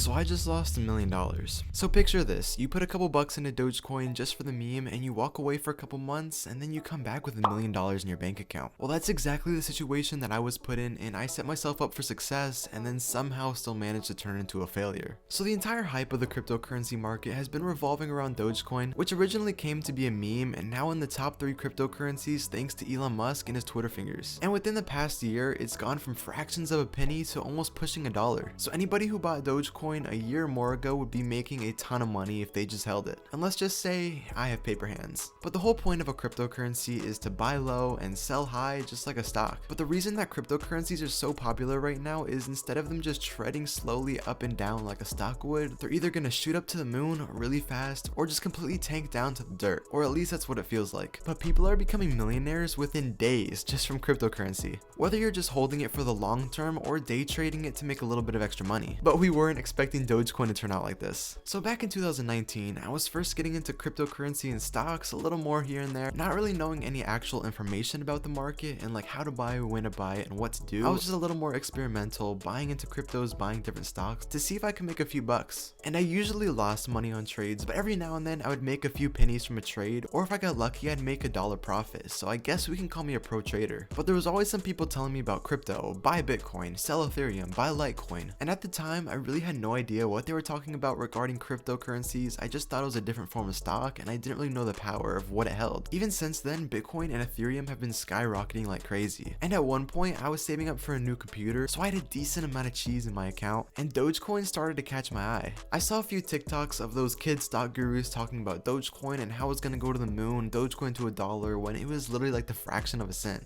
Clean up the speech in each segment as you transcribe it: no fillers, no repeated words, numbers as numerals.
So I just lost $1,000,000. So picture this, you put a couple bucks into Dogecoin just for the meme and you walk away for a couple months and then you come back with $1,000,000 in your bank account. Well, that's exactly the situation that I was put in, and I set myself up for success and then somehow still managed to turn into a failure. So the entire hype of the cryptocurrency market has been revolving around Dogecoin, which originally came to be a meme and now in the top 3 cryptocurrencies thanks to Elon Musk and his Twitter fingers. And within the past year, it's gone from fractions of a penny to almost pushing $1. So anybody who bought Dogecoin a year or more ago would be making a ton of money if they just held it. And let's just say I have paper hands. But the whole point of a cryptocurrency is to buy low and sell high just like a stock. But the reason that cryptocurrencies are so popular right now is instead of them just treading slowly up and down like a stock would, they're either gonna shoot up to the moon really fast or just completely tank down to the dirt. Or at least that's what it feels like. But people are becoming millionaires within days just from cryptocurrency. Whether you're just holding it for the long term or day trading it to make a little bit of extra money. But we weren't expecting Dogecoin to turn out like this. So back in 2019, I was first getting into cryptocurrency and stocks a little more here and there, not really knowing any actual information about the market and like how to buy, when to buy it, and what to do. I was just a little more experimental, buying into cryptos, buying different stocks to see if I could make a few bucks. And I usually lost money on trades, but every now and then I would make a few pennies from a trade, or if I got lucky I'd make $1 profit, so I guess we can call me a pro trader. But there was always some people telling me about crypto, buy Bitcoin, sell Ethereum, buy Litecoin, and at the time I really had no idea what they were talking about regarding cryptocurrencies. I just thought it was a different form of stock and I didn't really know the power of what it held. Even since then, Bitcoin and Ethereum have been skyrocketing like crazy. And at one point I was saving up for a new computer, so I had a decent amount of cheese in my account, and Dogecoin started to catch my eye. I saw a few TikToks of those kid stock gurus talking about Dogecoin and how it's gonna go to the moon, Dogecoin to $1, when it was literally like the fraction of a cent.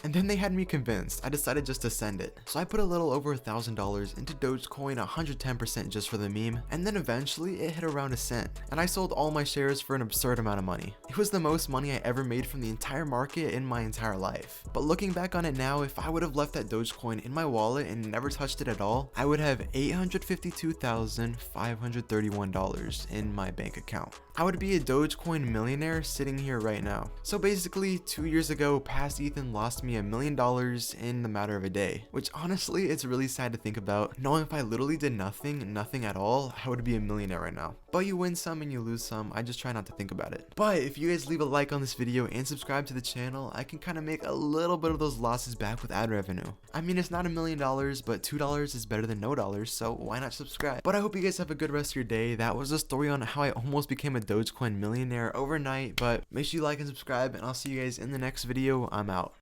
And then they had me convinced. I decided just to send it. So I put a little over $1,000 into Dogecoin 110% just for the meme, and then eventually it hit around a cent, and I sold all my shares for an absurd amount of money. It was the most money I ever made from the entire market in my entire life. But looking back on it now, if I would have left that Dogecoin in my wallet and never touched it at all, I would have $852,531 in my bank account. I would be a Dogecoin millionaire sitting here right now. So basically, 2 years ago, past Ethan lost me $1,000,000 in the matter of a day, which honestly, it's really sad to think about, knowing if I literally did nothing at all, I would be a millionaire right now. But you win some and you lose some, I just try not to think about it. But if you guys leave a like on this video and subscribe to the channel, I can kind of make a little bit of those losses back with ad revenue. I mean, it's not $1,000,000, but $2 is better than no dollars, so why not subscribe? But I hope you guys have a good rest of your day. That was a story on how I almost became a Dogecoin millionaire overnight, but make sure you like and subscribe, and I'll see you guys in the next video. I'm out.